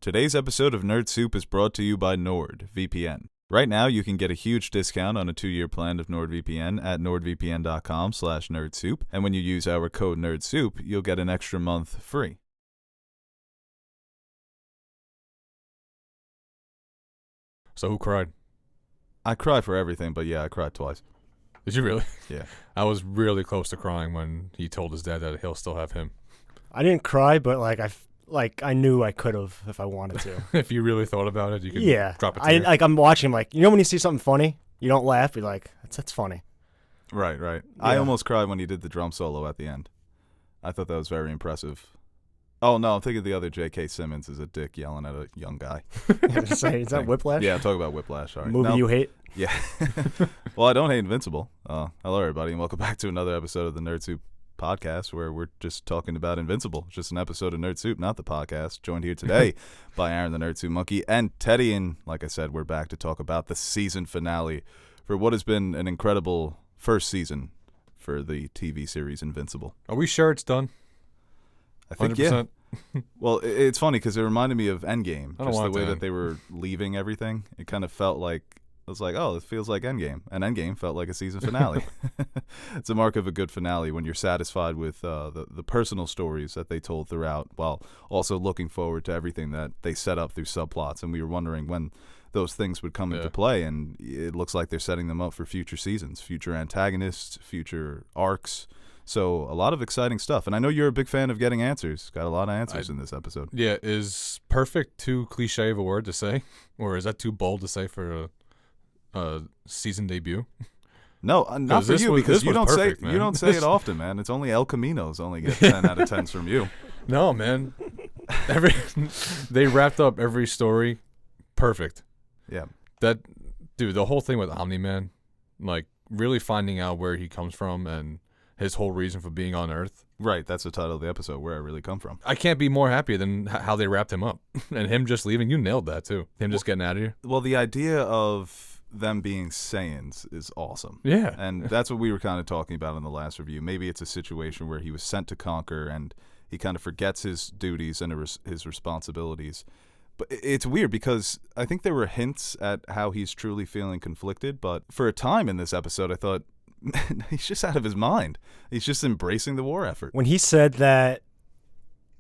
Today's episode of Nerd Soup is brought to you by NordVPN. Right now, you can get a huge discount on a 2-year plan of NordVPN at nordvpn.com/nerdsoup, and when you use our code NERDSOUP, you'll get an extra month free. So who cried? I cry for everything, but yeah, I cried twice. Did you really? Yeah. I was really close to crying when he told his dad that he'll still have him. I didn't cry, but I knew I could have if I wanted to. If you really thought about it, you could drop a tear. I'm watching, when you see something funny, you don't laugh, you're like, that's funny. Right. Yeah. I almost cried when he did the drum solo at the end. I thought that was very impressive. Oh, no, I'm thinking the other J.K. Simmons is a dick yelling at a young guy. Is that Whiplash? Yeah, talk about Whiplash. Sorry. Movie you hate? Yeah. Well, I don't hate Invincible. Hello, everybody, and welcome back to another episode of the Nerd Soup podcast, where we're just talking about Invincible. It's just an episode of Nerd Soup, not the podcast. Joined here today by Aaron, the Nerd Soup Monkey, and Teddy. And like I said, we're back to talk about the season finale for what has been an incredible first season for the TV series Invincible. Are we sure it's done? I think 100%? Yeah. Well, it's funny because it reminded me of Endgame. I don't Just want the way to that they were leaving everything. It kind of felt like, I was like, oh, it feels like Endgame. And Endgame felt like a season finale. It's a mark of a good finale when you're satisfied with the personal stories that they told throughout, while also looking forward to everything that they set up through subplots. And we were wondering when those things would come into play. And it looks like they're setting them up for future seasons, future antagonists, future arcs. So a lot of exciting stuff. And I know you're a big fan of getting answers. Got a lot of answers in this episode. Yeah, is perfect too cliche of a word to say? Or is that too bold to say for a season debut? No, not for you, because you don't perfect, say you don't say it often, man. It's only El Camino's only get 10 out of 10s from you. No, man. They wrapped up every story perfect. Yeah. The whole thing with Omni-Man, like really finding out where he comes from and his whole reason for being on Earth. Right, that's the title of the episode, Where I Really Come From. I can't be more happy than how they wrapped him up. And him just leaving, you nailed that too. Him just getting out of here. Well, the idea of them being Saiyans is awesome. Yeah. And that's what we were kind of talking about in the last review. Maybe it's a situation where he was sent to conquer and he kind of forgets his duties and his responsibilities. But it's weird because I think there were hints at how he's truly feeling conflicted. But for a time in this episode, I thought, he's just out of his mind. He's just embracing the war effort. When he said that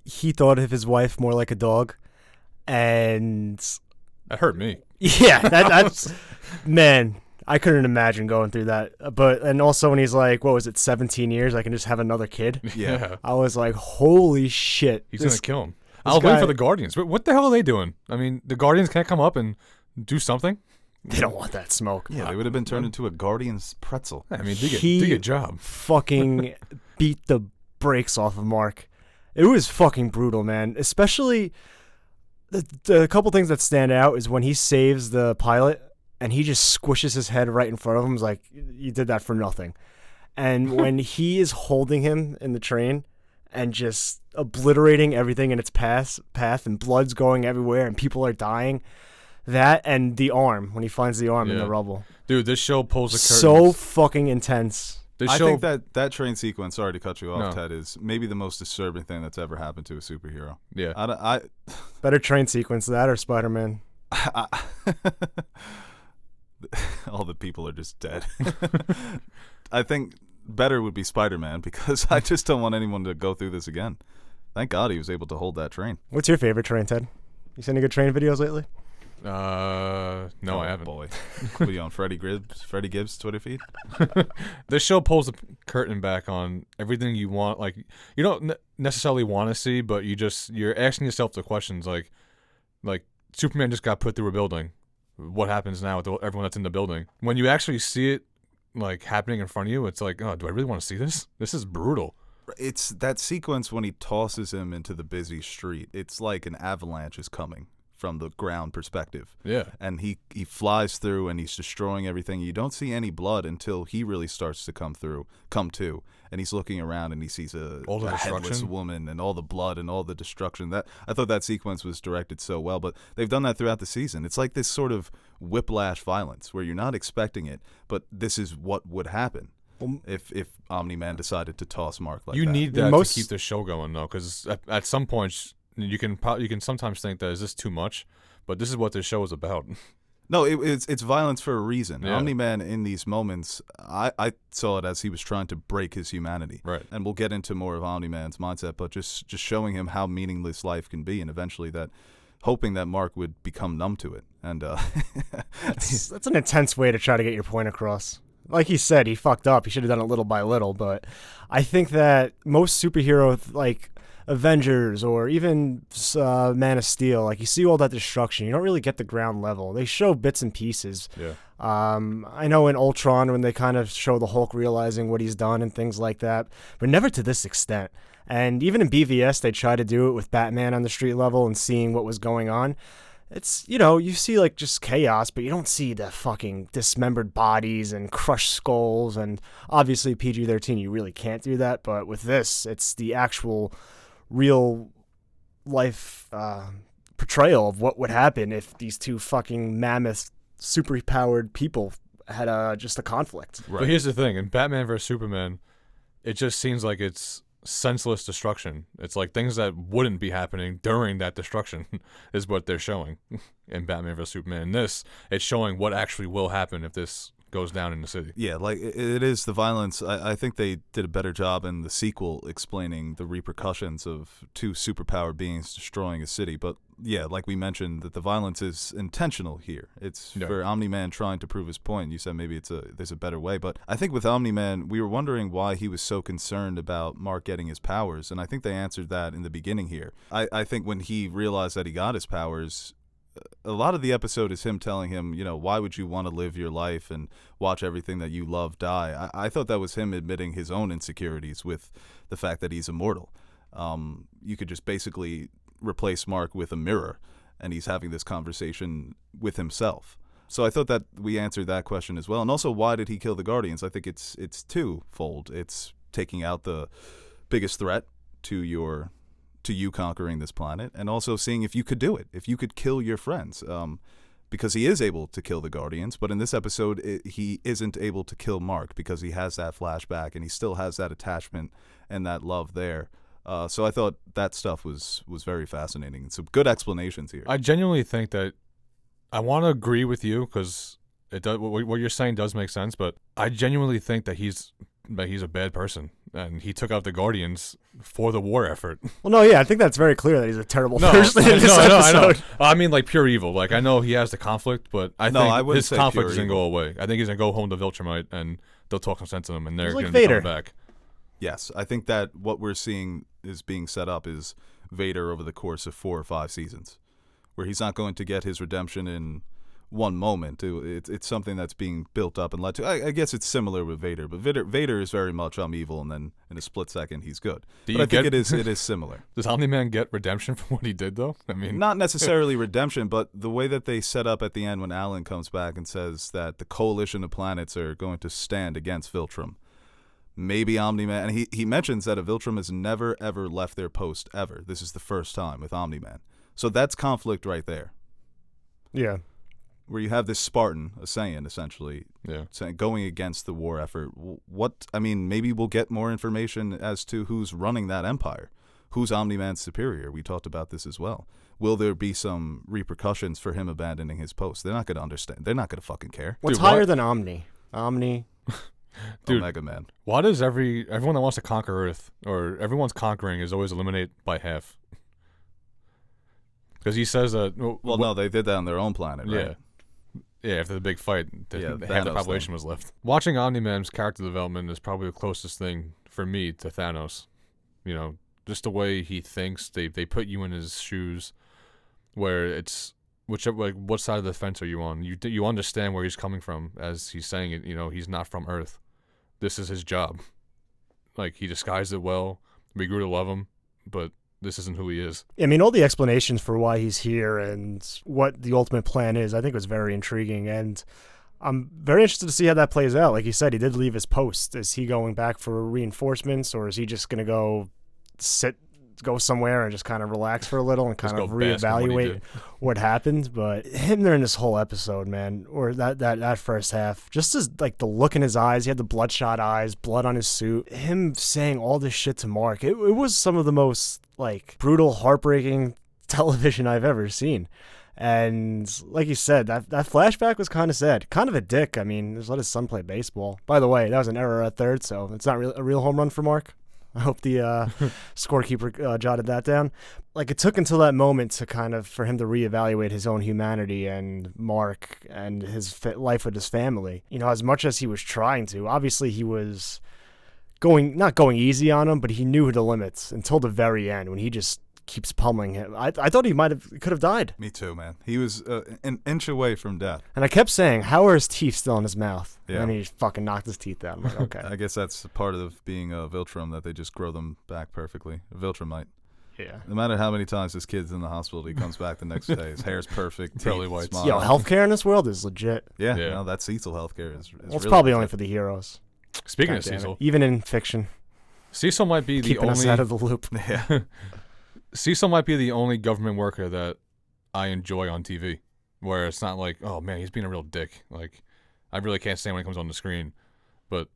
he thought of his wife more like a dog, and That hurt me. yeah, that's man, I couldn't imagine going through that. And also when he's like, what was it, 17 years, I can just have another kid. Yeah. I was like, holy shit. He's going to kill him. I was waiting for the Guardians. What the hell are they doing? I mean, the Guardians can't come up and do something? They don't want that smoke. Yeah, they would have been turned into a Guardian's pretzel. I mean, do your job. Fucking beat the brakes off of Mark. It was fucking brutal, man. Especially the couple things that stand out is when he saves the pilot and he just squishes his head right in front of him. It's like, you did that for nothing. And when he is holding him in the train and just obliterating everything in its path and blood's going everywhere and people are dying. That and the arm, when he finds the arm in the rubble. Dude, this show pulls the curtains. So fucking intense. I think that train sequence, sorry to cut you off, Ted, is maybe the most disturbing thing that's ever happened to a superhero. Yeah. Better train sequence, that or Spider-Man. All the people are just dead. I think better would be Spider-Man, because I just don't want anyone to go through this again. Thank God he was able to hold that train. What's your favorite train, Ted? You seen any good train videos lately? No, I haven't. Boy. What are you on, Freddie Gibbs' Twitter feed? This show pulls the curtain back on everything you want. Like, you don't necessarily want to see, but you're asking yourself the questions like Superman just got put through a building. What happens now with everyone that's in the building? When you actually see it like happening in front of you, it's like, oh, do I really want to see this? This is brutal. It's that sequence when he tosses him into the busy street. It's like an avalanche is coming from the ground perspective. Yeah. And he flies through and he's destroying everything. You don't see any blood until he really starts to come to. And he's looking around and he sees a headless woman and all the blood and all the destruction. I thought that sequence was directed so well, but they've done that throughout the season. It's like this sort of whiplash violence where you're not expecting it, but this is what would happen. If Omni-Man decided to toss Mark like that. You need that to keep the show going, though, because at some point you can sometimes think that is this too much, but this is what this show is about. No, it's violence for a reason. Yeah. Omni-Man in these moments, I saw it as he was trying to break his humanity. Right. And we'll get into more of Omni-Man's mindset, but just showing him how meaningless life can be, and eventually hoping that Mark would become numb to it. And That's an intense way to try to get your point across. Like he said, he fucked up. He should have done it little by little, but I think that most superhero, like Avengers or even Man of Steel, like you see all that destruction, you don't really get the ground level. They show bits and pieces. Yeah. I know in Ultron when they kind of show the Hulk realizing what he's done and things like that, but never to this extent. And even in BVS, they try to do it with Batman on the street level and seeing what was going on. It's, you see like just chaos, but you don't see the fucking dismembered bodies and crushed skulls. And obviously PG-13, you really can't do that. But with this, it's the actual real life portrayal of what would happen if these two fucking mammoth, super-powered people had just a conflict. Right. But here's the thing: in Batman vs Superman, it just seems like it's senseless destruction. It's like things that wouldn't be happening during that destruction is what they're showing in Batman vs Superman. In this, it's showing what actually will happen if this goes down in the city. yeah, like it is the violence. I think they did a better job in the sequel explaining the repercussions of two superpowered beings destroying a city. But yeah, like we mentioned, that the violence is intentional here. It's for Omni-Man trying to prove his point. You said maybe there's a better way, but I think with Omni-Man, we were wondering why he was so concerned about Mark getting his powers, and I think they answered that in the beginning here. I think when he realized that he got his powers, a lot of the episode is him telling him, why would you want to live your life and watch everything that you love die? I thought that was him admitting his own insecurities with the fact that he's immortal. You could just basically replace Mark with a mirror, and he's having this conversation with himself. So I thought that we answered that question as well. And also, why did he kill the Guardians? I think it's twofold. It's taking out the biggest threat to you conquering this planet, and also seeing if you could do it, if you could kill your friends, because he is able to kill the Guardians, but in this episode he isn't able to kill Mark because he has that flashback and he still has that attachment and that love there. So I thought that stuff was very fascinating, and some good explanations here. I genuinely think that I want to agree with you because what you're saying does make sense, but I genuinely think that he's a bad person, and he took out the Guardians for the war effort. Well, no, yeah, I think that's very clear that he's a terrible person in this episode. I know. I mean, like, pure evil. Like, I know he has the conflict, but I think his conflict isn't go away. I think he's going to go home to Viltrumite, and they'll talk some sense to him, and they're going to come back. Yes, I think that what we're seeing is being set up is Vader over the course of 4 or 5 seasons, where he's not going to get his redemption in one moment. It's something that's being built up and led to. I guess it's similar with Vader, but Vader is very much I'm evil, and then in a split second he's good. But I think it is similar. Does Omni-Man get redemption for what he did, though? I mean, not necessarily redemption, but the way that they set up at the end when Alan comes back and says that the coalition of planets are going to stand against Viltrum. Maybe Omni-Man, and he mentions that Viltrum has never ever left their post ever. This is the first time with Omni-Man. So that's conflict right there. Yeah. Where you have this Spartan, a Saiyan, essentially, going against the war effort. Maybe we'll get more information as to who's running that empire. Who's Omni-Man's superior? We talked about this as well. Will there be some repercussions for him abandoning his post? They're not going to understand. They're not going to fucking care. What's higher than Omni? Omni. Dude, Omega Man. Why does everyone that wants to conquer Earth, or everyone's conquering, is always eliminated by half? Because he says that... No, they did that on their own planet, right? Yeah. Yeah, after the big fight, half the population was left. Watching Omni-Man's character development is probably the closest thing for me to Thanos. Just the way he thinks. They put you in his shoes, where it's what side of the fence are you on? You understand where he's coming from, as he's saying it. He's not from Earth. This is his job. Like, he disguised it well. We grew to love him, but this isn't who he is. I mean, all the explanations for why he's here and what the ultimate plan is, I think was very intriguing. And I'm very interested to see how that plays out. Like you said, he did leave his post. Is he going back for reinforcements, or is he just going to go somewhere and just kind of relax for a little and kind of reevaluate what happened? But him during this whole episode, man, or that first half, just as like the look in his eyes, he had the bloodshot eyes, blood on his suit, him saying all this shit to Mark, it was some of the most like brutal, heartbreaking television I've ever seen. And like you said, that flashback was kind of sad. Kind of a dick. I mean, just let his son play baseball. By the way, that was an error at third, so it's not a real home run for Mark. I hope the scorekeeper jotted that down. Like, it took until that moment to kind of for him to reevaluate his own humanity and Mark and his life with his family. You know, as much as he was trying to, obviously he was not going easy on him, but he knew the limits until the very end when he just keeps pummeling him. I thought he could have died. Me too, man. He was an inch away from death. And I kept saying, how are his teeth still in his mouth? Yeah. And he just fucking knocked his teeth out. I'm like, okay. I guess that's part of being a Viltrum, that they just grow them back perfectly. Viltrumite. Yeah. No matter how many times this kid's in the hospital, he comes back the next day. His hair's perfect. Pearly teeth, whites. smile. Yo, healthcare in this world is legit. Yeah, Yeah. no, that Cecil healthcare is Well, it's really probably only legit. for the heroes. Speaking God of damn it. Cecil, Even in fiction, Cecil might be the keeping us only out of the loop. Yeah. Cecil might be the only government worker that I enjoy on TV, where it's not like, oh man, he's being a real dick. Like, I really can't stand when he comes on the screen. But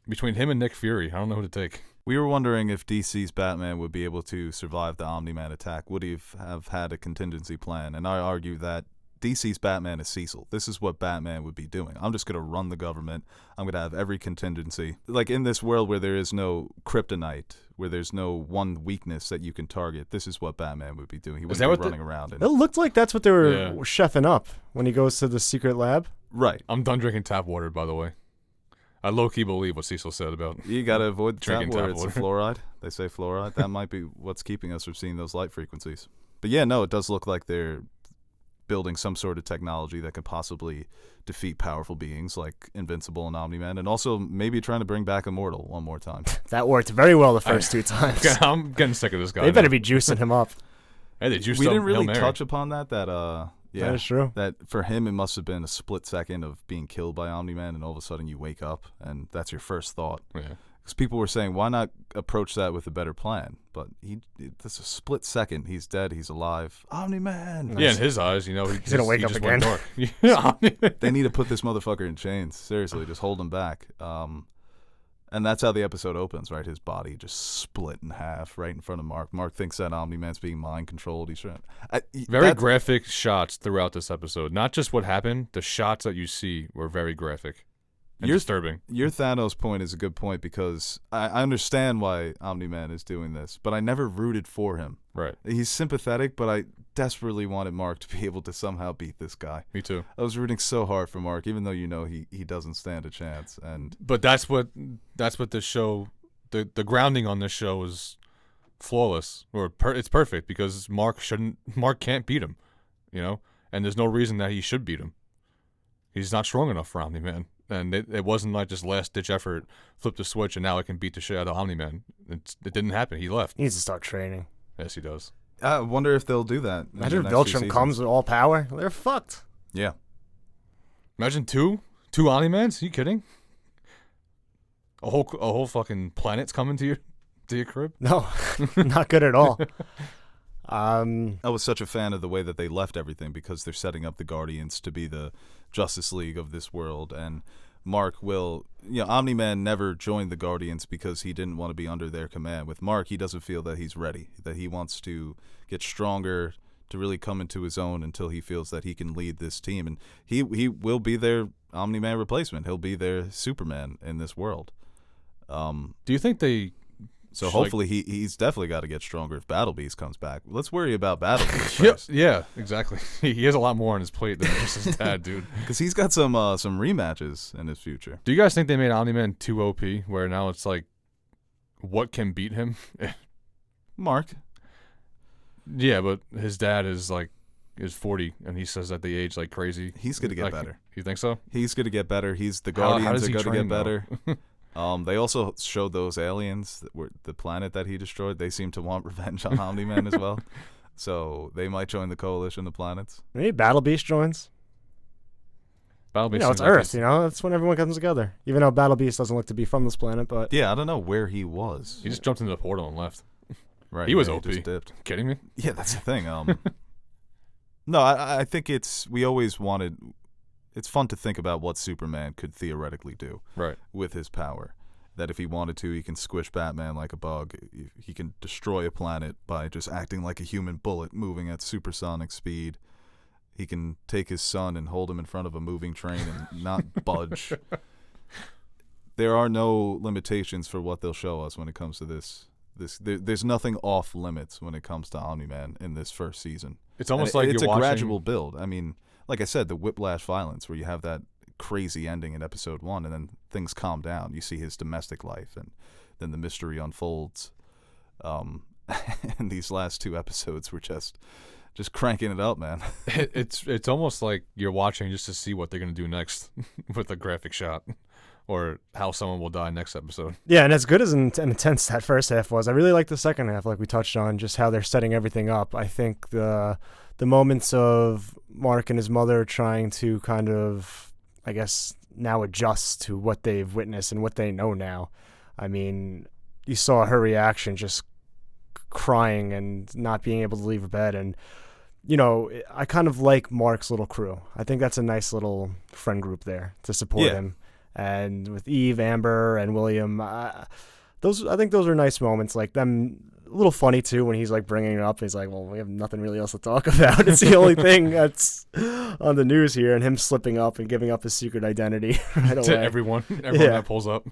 between him and Nick Fury, I don't know who to take. We were wondering if DC's Batman would be able to survive the Omni-Man attack. Would he have had a contingency plan? And I argue that DC's Batman is Cecil. This is what Batman would be doing. I'm just going to run the government. I'm going to have every contingency. Like, in this world where there is no kryptonite, where there's no one weakness that you can target, this is what Batman would be doing. He wouldn't be running around. It looked like that's what they were Yeah. chefing up when he goes to the secret lab. Right. I'm done drinking tap water, by the way. I low-key believe what Cecil said about You got to avoid the tap Drinking water. tap It's the water. fluoride. They say fluoride. That might be what's keeping us from seeing those light frequencies. But yeah, no, it does look like they're building some sort of technology that could possibly defeat powerful beings like Invincible and Omni-Man, and also maybe trying to bring back Immortal one more time. That worked very well the first two times. I'm getting sick of this guy. They better now. be juicing him up. Hey, they juiced We up didn't really Hail Mary. touch upon that yeah, That is true. that for him it must have been a split second of being killed by Omni-Man, and all of a sudden you wake up and that's your first thought. Yeah. Because people were saying, why not approach that with a better plan? But that's a split second. He's dead. He's alive. Omni-Man. Yeah, in his eyes, you know, He's gonna wake he up just went again. dark. Yeah. They need to put this motherfucker in chains. Seriously, just hold him back. And that's how the episode opens, right? His body just split in half right in front of Mark. Mark thinks that Omni-Man's being mind-controlled. He's trying. Very graphic shots throughout this episode. Not just what happened, the shots that you see were very graphic and disturbing. Your Thanos point is a good point, because I understand why Omni-Man is doing this, but I never rooted for him. Right. He's sympathetic, but I desperately wanted Mark to be able to somehow beat this guy. Me too. I was rooting so hard for Mark, even though he doesn't stand a chance. And But that's what the show, the grounding on this show is flawless, or it's perfect, because Mark can't beat him, you know, and there's no reason that he should beat him. He's not strong enough for Omni-Man, and it wasn't like just last ditch effort, flip the switch, and now I can beat the shit out of Omni-Man. It didn't happen. He left. He needs to start training. Yes, he does. I wonder if they'll do that. in Imagine the if next 2 Viltrum seasons. comes with all power. They're fucked. Yeah. Imagine two Omni-Mans. Are you kidding? A whole fucking planet's coming to your crib. No, not good at all. I was such a fan of the way that they left everything, because they're setting up the Guardians to be the Justice League of this world, and Mark will, Omni-Man never joined the Guardians because he didn't want to be under their command. With Mark, he doesn't feel that he's ready, that he wants to get stronger, to really come into his own until he feels that he can lead this team, and he will be their Omni-Man replacement. He'll be their Superman in this world. Do you think they? So hopefully he's definitely got to get stronger if Battle Beast comes back. Let's worry about Battle Beast first. Yeah, exactly. He has a lot more on his plate than just his dad, dude. Because he's got some rematches in his future. Do you guys think they made Omni-Man too OP, where now it's like, what can beat him? Mark. Yeah, but his dad is 40, and he says that they age like crazy. He's going to get better. You think so? He's going to get better. The How Guardians does are he going to train, get better. They also showed those aliens that were the planet that he destroyed. They seem to want revenge on Omni-Man as well. So they might join the coalition of planets. Maybe Battle Beast joins. Battle Beast It's seems like Earth, that's when everyone comes together. Even though Battle Beast doesn't look to be from this planet, but Yeah, I don't know where he was. he just jumped into the portal and left. Right, he was yeah, OP. Just dipped. Kidding me? Yeah, that's the thing. No, I think we always wanted. It's fun to think about what Superman could theoretically do Right. with his power, that if he wanted to, he can squish Batman like a bug. He can destroy a planet by just acting like a human bullet moving at supersonic speed. He can take his son and hold him in front of a moving train and not budge. There are no limitations for what they'll show us when it comes to this. There's nothing off limits when it comes to Omni-Man in this first season. It's almost like it's you're a watching... gradual build. I mean, like I said, the whiplash violence where you have that crazy ending in episode 1 and then things calm down. You see his domestic life and then the mystery unfolds. And these last 2 episodes were just cranking it up, man. It's almost like you're watching just to see what they're going to do next with a graphic shot. Or how someone will die next episode. Yeah, and as good as intense that first half was, I really like the second half, like we touched on, just how they're setting everything up. I think the moments of Mark and his mother trying to kind of, I guess, now adjust to what they've witnessed and what they know now. I mean, you saw her reaction, just crying and not being able to leave bed. And, you know, I kind of like Mark's little crew. I think that's a nice little friend group there to support him. And with Eve, Amber, and William, I think those are nice moments. Like them, a little funny too when he's like bringing it up. He's like, "Well, we have nothing really else to talk about. It's the only thing that's on the news here." And him slipping up and giving up his secret identity right away to everyone that pulls up.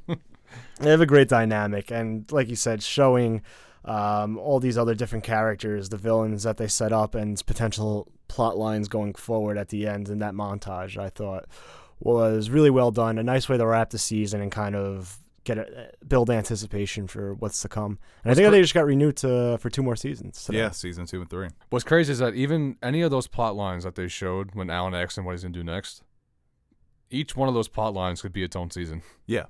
They have a great dynamic, and like you said, showing all these other different characters, the villains that they set up, and potential plot lines going forward at the end in that montage, I thought was really well done. A nice way to wrap the season and kind of build anticipation for what's to come. And I think they just got renewed for 2 more seasons today. Yeah, season 2 and 3. What's crazy is that even any of those plot lines that they showed when Alan asked him what he's going to do next, each one of those plot lines could be its own season. Yeah.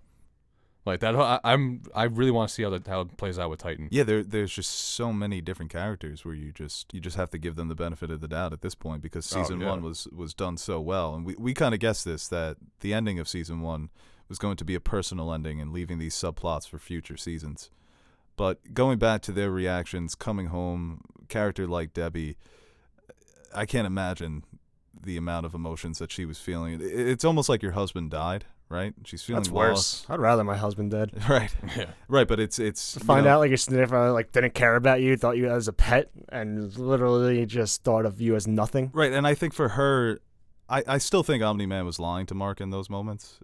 Like that, I really want to see how it plays out with Titan. Yeah, there's just so many different characters where you just have to give them the benefit of the doubt at this point because season 1 was done so well, and we kind of guessed this, that the ending of season 1 was going to be a personal ending and leaving these subplots for future seasons. But going back to their reactions, coming home, character like Debbie, I can't imagine the amount of emotions that she was feeling. It's almost like your husband died. Right, she's feeling That's lost. worse. I'd rather my husband dead. Right, yeah, right. But it's to find out like your sniffer like didn't care about you, thought you as a pet, and literally just thought of you as nothing. Right, and I think for her, I still think Omni-Man was lying to Mark in those moments.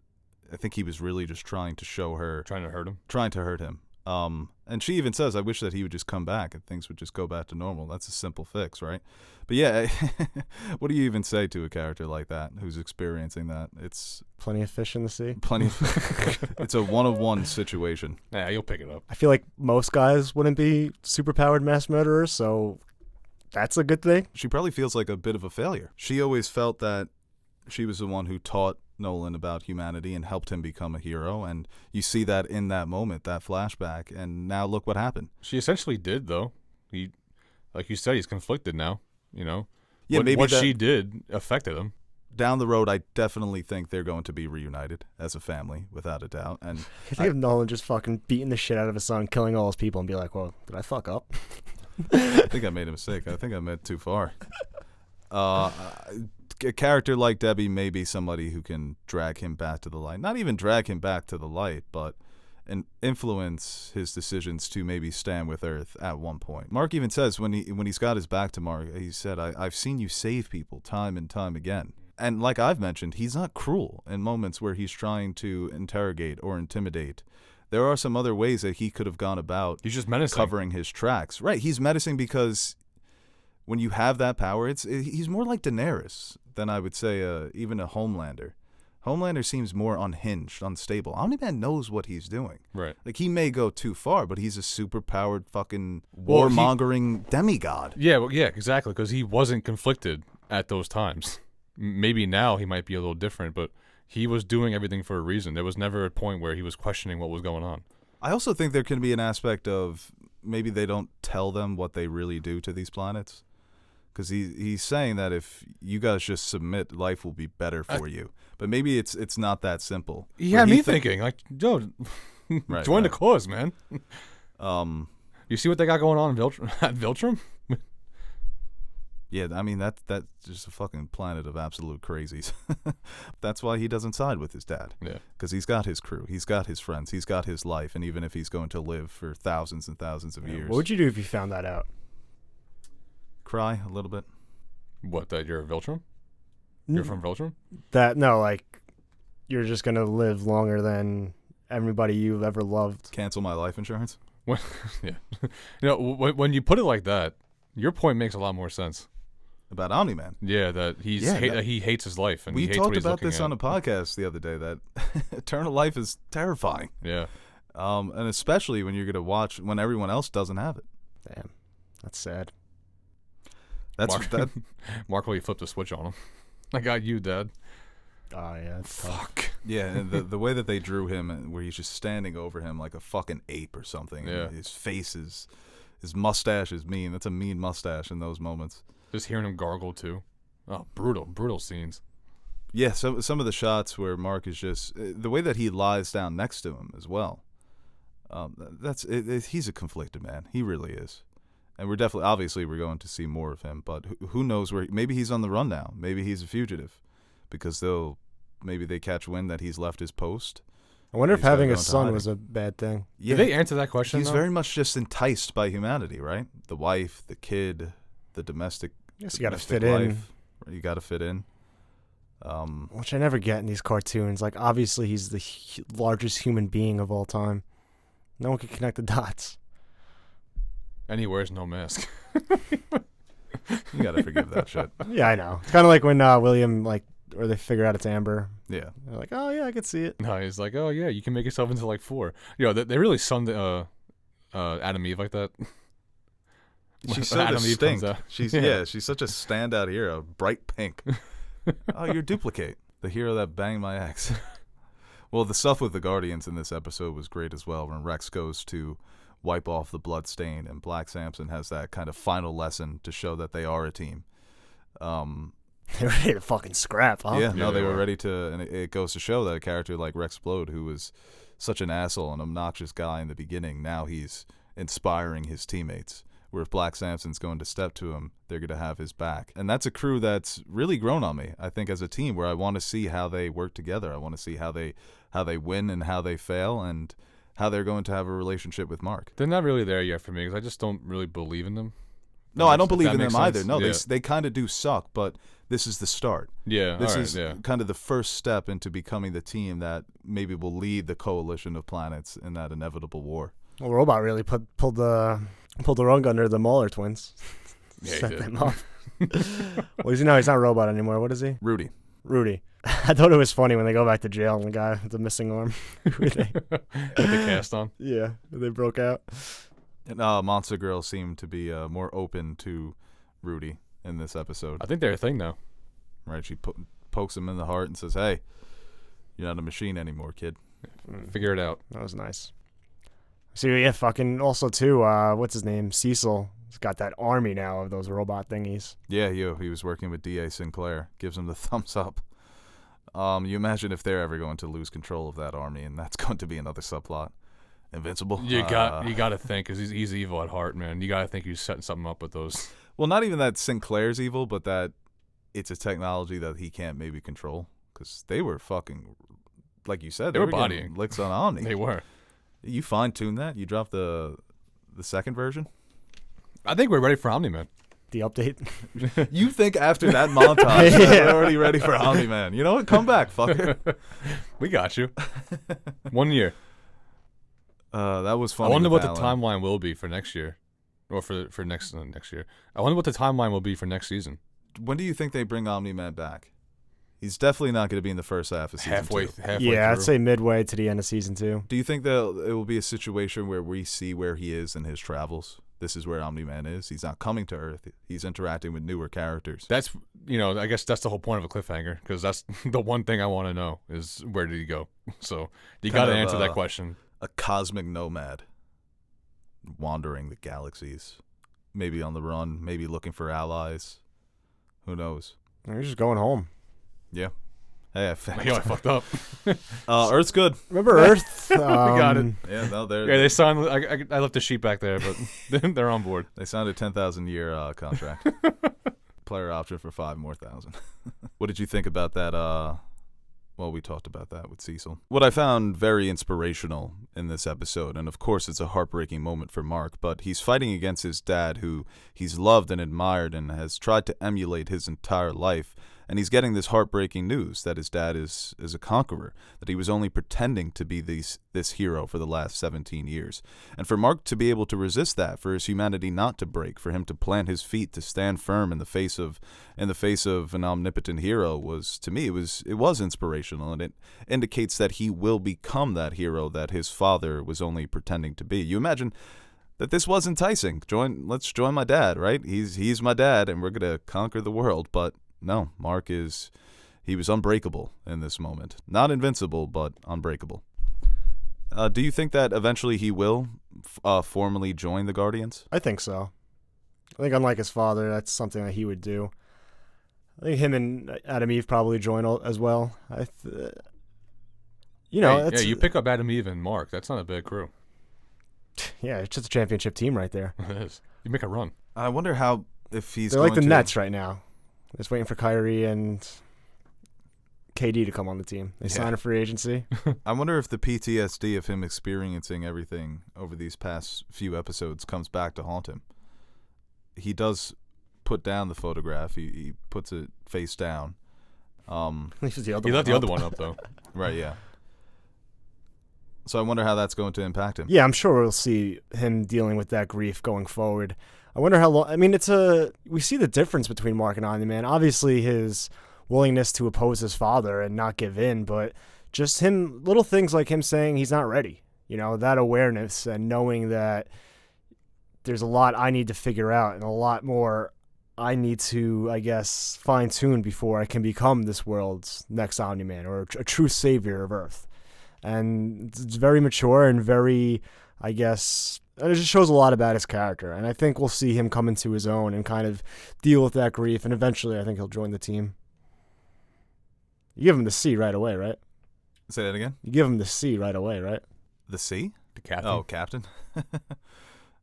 I think he was really just trying to show her, trying to hurt him. And she even says, "I wish that he would just come back and things would just go back to normal." That's a simple fix, right? But yeah, what do you even say to a character like that who's experiencing that? It's plenty of fish in the sea. It's a one-of-one situation. Yeah, you'll pick it up. I feel like most guys wouldn't be superpowered mass murderers, so that's a good thing. She probably feels like a bit of a failure. She always felt that she was the one who taught Nolan about humanity and helped him become a hero, and you see that in that moment, that flashback, and now look what happened. She essentially did, though. Like you said, he's conflicted now, you know? Yeah, maybe what she did affected him. Down the road, I definitely think they're going to be reunited as a family, without a doubt. And I think of Nolan just fucking beating the shit out of his son, killing all his people, and be like, "Well, did I fuck up?" I think I made a mistake. I think I went too far. A character like Debbie may be somebody who can drag him back to the light. Not even drag him back to the light, but influence his decisions to maybe stand with Earth at one point. Mark even says when he's got his back to Mark, he said, I've seen you save people time and time again. And like I've mentioned, he's not cruel in moments where he's trying to interrogate or intimidate. There are some other ways that he could have gone about he's just menacing. Covering his tracks. Right, he's menacing because when you have that power, he's more like Daenerys than I would say even a Homelander. Homelander seems more unhinged, unstable. Omni-Man knows what he's doing. Right. Like, he may go too far, but he's a super-powered fucking warmongering demigod. Yeah, well, yeah, exactly, because he wasn't conflicted at those times. Maybe now he might be a little different, but he was doing everything for a reason. There was never a point where he was questioning what was going on. I also think there can be an aspect of maybe they don't tell them what they really do to these planets. Because he's saying that if you guys just submit, life will be better for you. But maybe it's not that simple. Yeah, me thinking like, yo, join the cause, man. You see what they got going on at Viltrum? Yeah, I mean that's just a fucking planet of absolute crazies. That's why he doesn't side with his dad. Yeah. Because he's got his crew, he's got his friends, he's got his life, and even if he's going to live for thousands and thousands of years, What would you do if you found that out? cry a little bit. What, that you're a Viltrum? You're from Viltrum? Like you're just gonna live longer than everybody you've ever loved. Cancel my life insurance. Yeah. When you put it like that, your point makes a lot more sense. About Omni-Man. Yeah, that he hates his life, and We he hates talked what he's about looking this at. on a podcast the other day, that eternal life is terrifying. Yeah. And especially when you're going to watch when everyone else doesn't have it. Damn, that's sad. That's Mark, that. Mark really flipped a switch on him. I got you, Dad. Oh yeah, it's tough. Fuck. Yeah, and the way that they drew him, where he's just standing over him like a fucking ape or something. Yeah. And his face is, his mustache is mean. That's a mean mustache in those moments. Just hearing him gargle too. Oh, brutal scenes. Yeah, some of the shots where Mark is just the way that he lies down next to him as well. That's it, he's a conflicted man. He really is, and we're going to see more of him. But who knows where? Maybe he's on the run now. Maybe he's a fugitive, because maybe they catch wind that he's left his post. I wonder if He's gotta having go a into son hiding. was a bad thing. Yeah, Did they answer that question? he's though? very much just enticed by humanity, right? The wife, the kid, the domestic. Guess you got to domestic fit in, life. You got to fit in. which I never get in these cartoons. Like, obviously, he's the largest human being of all time. No one can connect the dots. And he wears no mask. You got to forgive that shit. Yeah, I know. It's kind of like when William, or they figure out it's Amber. Yeah. They're like, oh yeah, I could see it. No, he's like, oh yeah, you can make yourself into like 4. They really sunned Adam Eve like that. She's so Adam Eve comes distinct. out. She's such a standout hero. Bright pink. Oh, you're Duplicate, the hero that banged my ex. Well, the stuff with the Guardians in this episode was great as well, when Rex goes to wipe off the blood stain, and Black Samson has that kind of final lesson to show that they are a team. They're ready to fucking scrap, huh? Yeah, they they were were. ready to, and it goes to show that a character like Rex Blode, who was such an asshole and obnoxious guy in the beginning, now he's inspiring his teammates. Where if Black Samson's going to step to him, they're going to have his back. And that's a crew that's really grown on me, I think, as a team, where I want to see how they work together. I want to see how they win and how they fail, and how they're going to have a relationship with Mark. They're not really there yet for me because I just don't really believe in them. No, I don't If believe that in them makes either. sense. No, Yeah. they kind of do suck, but this is the start. Yeah, This all right, is yeah. kind of the first step into becoming the team that maybe will lead the coalition of planets in that inevitable war. Well, Robot really pulled the rug under the Mauler twins. Yeah, he Set did. them up. Well, he's not Robot anymore. What is he? Rudy. Rudy. I thought it was funny when they go back to jail and the guy with the missing arm. Who they- With the cast on. yeah, they broke out. And Monster Girl seemed to be more open to Rudy in this episode. I think they're a thing now. Right? She pokes him in the heart and says, "Hey, you're not a machine anymore, kid." Figure it out. That was nice. So yeah, fucking also too. What's his name? Cecil. He's got that army now of those robot thingies. Yeah, he was working with D.A. Sinclair. Gives him the thumbs up. You imagine if they're ever going to lose control of that army, and that's going to be another subplot. Invincible. You got to think, because he's evil at heart, man. You got to think he's setting something up with those. Well, not even that Sinclair's evil, but that it's a technology that he can't maybe control. Because they were fucking, like you said, They were getting bodying. licks on Omni. They were. You fine-tuned that? You dropped the second version? I think we're ready for Omni-Man. The update. You think after that montage that Yeah. we're already ready for Omni-Man. You know what? Come back, fucker. We got you. 1 year. That was funny. I wonder with what the Alan. timeline will be for next year. Or for next year. I wonder what the timeline will be for next season. When do you think they bring Omni-Man back? He's definitely not going to be in the first half of season Halfway 2. Yeah, I'd through. say midway to the end of season 2. Do you think that it will be a situation where we see where he is in his travels? This is where Omni-Man is. He's not coming to Earth. He's interacting with newer characters. That's, I guess that's the whole point of a cliffhanger, because that's the one thing I want to know is where did he go? So you Kind got to of, answer that question. A cosmic nomad wandering the galaxies. Maybe on the run. Maybe looking for allies. Who knows? You're just going home. Yeah. Hey, I I fucked up. Earth's good. Remember Earth? We got it. Yeah, no, Yeah, they signed. I left the sheet back there, but they're on board. They signed a 10,000 year contract. player option for $5,000 more. What did you think about that? Well, we talked about that with Cecil. What I found very inspirational in this episode, and of course it's a heartbreaking moment for Mark, but he's fighting against his dad who he's loved and admired and has tried to emulate his entire life. And he's getting this heartbreaking news that his dad is a conqueror, that he was only pretending to be this hero for the last 17 years. And for Mark to be able to resist that, for his humanity not to break, for him to plant his feet, to stand firm in the face of an omnipotent hero was, to me, it was inspirational, and it indicates that he will become that hero that his father was only pretending to be. You imagine that this was enticing. Let's join my dad, right? He's my dad, and we're gonna conquer the world, but no, Mark he was unbreakable in this moment. Not invincible, but unbreakable. Do you think that eventually he will formally join the Guardians? I think so. I think unlike his father, that's something that he would do. I think him and Adam Eve probably join as well. You pick up Adam Eve and Mark. That's not a bad crew. Yeah, it's just a championship team right there. It is. You make a run. I wonder if he's They're like the Nets right now. Just waiting for Kyrie and KD to come on the team. They sign a free agency. I wonder if the PTSD of him experiencing everything over these past few episodes comes back to haunt him. He does put down the photograph. He puts it face down. He left the other one up, though. Right, yeah. So I wonder how that's going to impact him. Yeah, I'm sure we'll see him dealing with that grief going forward. I wonder how long. I mean, we see the difference between Mark and Omni-Man. Obviously, his willingness to oppose his father and not give in, but just him, little things like him saying he's not ready. That awareness and knowing that there's a lot I need to figure out and a lot more I need to, I guess, fine-tune before I can become this world's next Omni-Man or a true savior of Earth. And it's very mature and very, I guess, it just shows a lot about his character. And I think we'll see him come into his own and kind of deal with that grief. And eventually, I think he'll join the team. You give him the C right away, right? Say that again? You give him the C right away, right? The C? The captain. Oh, captain?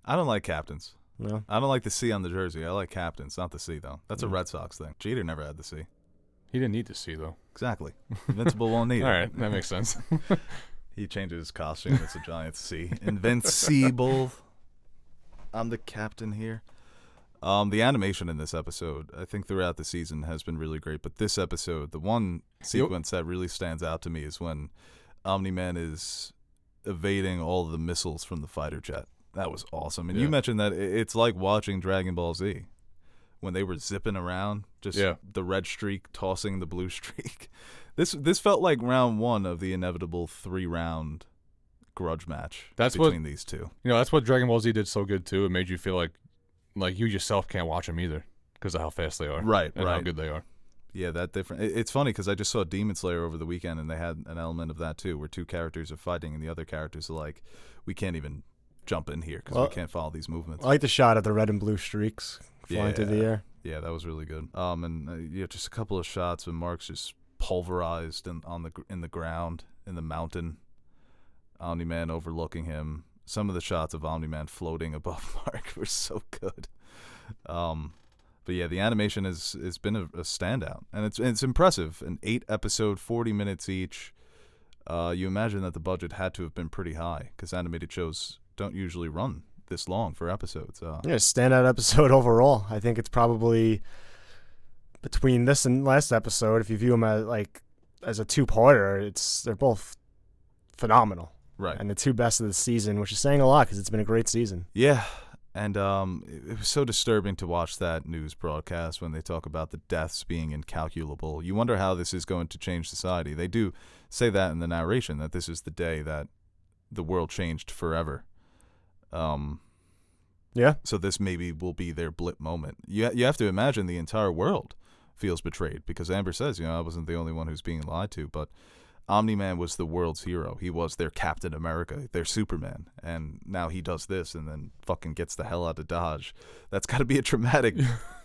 I don't like captains. No? I don't like the C on the jersey. I like captains, not the C, though. That's a Red Sox thing. Jeter never had the C. He didn't need the C, though. Exactly. Invincible won't need it. All right, that makes sense. He changes his costume. It's a giant C. Invincible. I'm the captain here. The animation in this episode, I think throughout the season has been really great. But this episode, the one sequence that really stands out to me is when Omni-Man is evading all the missiles from the fighter jet. That was awesome. And you mentioned that it's like watching Dragon Ball Z when they were zipping around, just the red streak tossing the blue streak. This felt like round one of the inevitable 3-round grudge match between these two. That's what Dragon Ball Z did so good too. It made you feel like you yourself can't watch them either because of how fast they are, right? And how good they are. Yeah, that different. It's funny because I just saw Demon Slayer over the weekend, and they had an element of that too, where two characters are fighting, and the other characters are like, "We can't even jump in here because we can't follow these movements." I like the shot of the red and blue streaks flying through the air. Yeah, that was really good. And just a couple of shots when Mark's just pulverized in the ground in the mountain. Omni-Man overlooking him. Some of the shots of Omni-Man floating above Mark were so good. But yeah, the animation has been a standout, and it's impressive. An 8-episode, 40 minutes each. You imagine that the budget had to have been pretty high because animated shows don't usually run this long for episodes. Standout episode overall. I think it's probably between this and last episode. If you view them as a two-parter, they're both phenomenal. Right. And the two best of the season, which is saying a lot because it's been a great season. Yeah. And it was so disturbing to watch that news broadcast when they talk about the deaths being incalculable. You wonder how this is going to change society. They do say that in the narration, that this is the day that the world changed forever. Yeah. So this maybe will be their blip moment. You have to imagine the entire world feels betrayed because Amber says, I wasn't the only one who's being lied to, but Omni-Man was the world's hero. He was their Captain America, their Superman, and now he does this and then fucking gets the hell out of Dodge. That's got to be a traumatic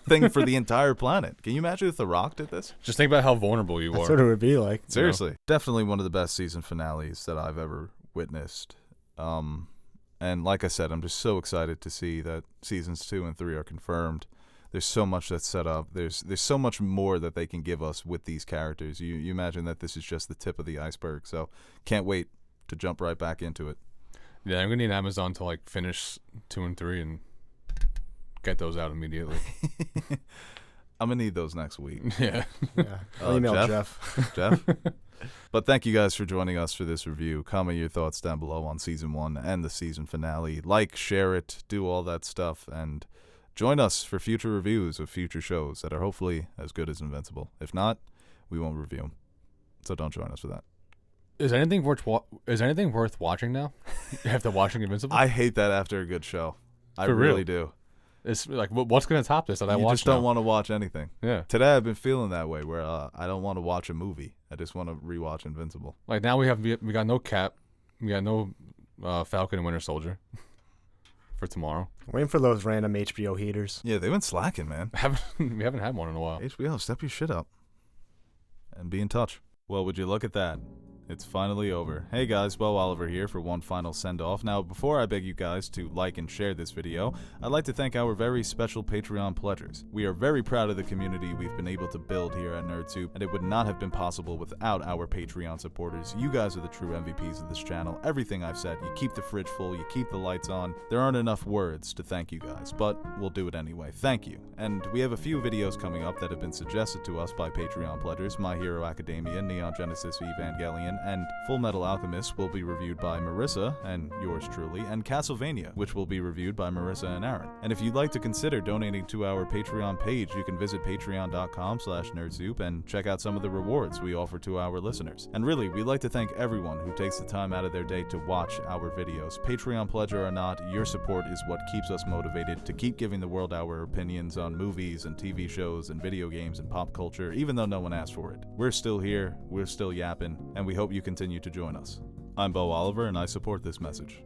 thing for the entire planet. Can you imagine if The Rock did this? Just think about how vulnerable you are. That's what it would be like. Seriously. Definitely one of the best season finales that I've ever witnessed. And like I said, I'm just so excited to see that seasons 2 and 3 are confirmed. there's so much that's set up. There's so much more that they can give us with these characters. You imagine that this is just the tip of the iceberg. So can't wait to jump right back into it. Yeah, I'm gonna need Amazon to like finish 2 and 3 and get those out immediately. I'm gonna need those next week. Yeah. I'll email Jeff. Jeff? But thank you guys for joining us for this review. Comment your thoughts down below on season 1 and the season finale. Like, share it, do all that stuff, and join us for future reviews of future shows that are hopefully as good as Invincible. If not, we won't review them. So don't join us for that. Is anything worth watching now? After watching Invincible? I hate that after a good show. I For real? really do. It's like, what's gonna top this that I You watch just don't now? want to watch anything. Yeah. Today I've been feeling that way where I don't want to watch a movie. I just want to rewatch Invincible. Like now we got no Cap, we got no Falcon and Winter Soldier for tomorrow. Waiting for those random HBO heaters. Yeah, they've been slacking, man. We haven't had one in a while. HBO, step your shit up. And be in touch. Well, would you look at that? It's finally over. Hey guys, Beau Oliver here for one final send-off. Now, before I beg you guys to like and share this video, I'd like to thank our very special Patreon pledgers. We are very proud of the community we've been able to build here at NerdSoup, and it would not have been possible without our Patreon supporters. You guys are the true MVPs of this channel. Everything I've said, you keep the fridge full, you keep the lights on. There aren't enough words to thank you guys, but we'll do it anyway. Thank you. And we have a few videos coming up that have been suggested to us by Patreon pledgers. My Hero Academia, Neon Genesis Evangelion, and Full Metal Alchemist will be reviewed by Marissa and yours truly, and Castlevania, which will be reviewed by Marissa and Aaron. And if you'd like to consider donating to our Patreon page, you can visit patreon.com/nerdsoup and check out some of the rewards we offer to our listeners. And really, we'd like to thank everyone who takes the time out of their day to watch our videos. Patreon pledger or not, your support is what keeps us motivated to keep giving the world our opinions on movies and TV shows and video games and pop culture, even though no one asked for it. We're still here, we're still yapping, and we hope you continue to join us. I'm Beau Oliver, and I support this message.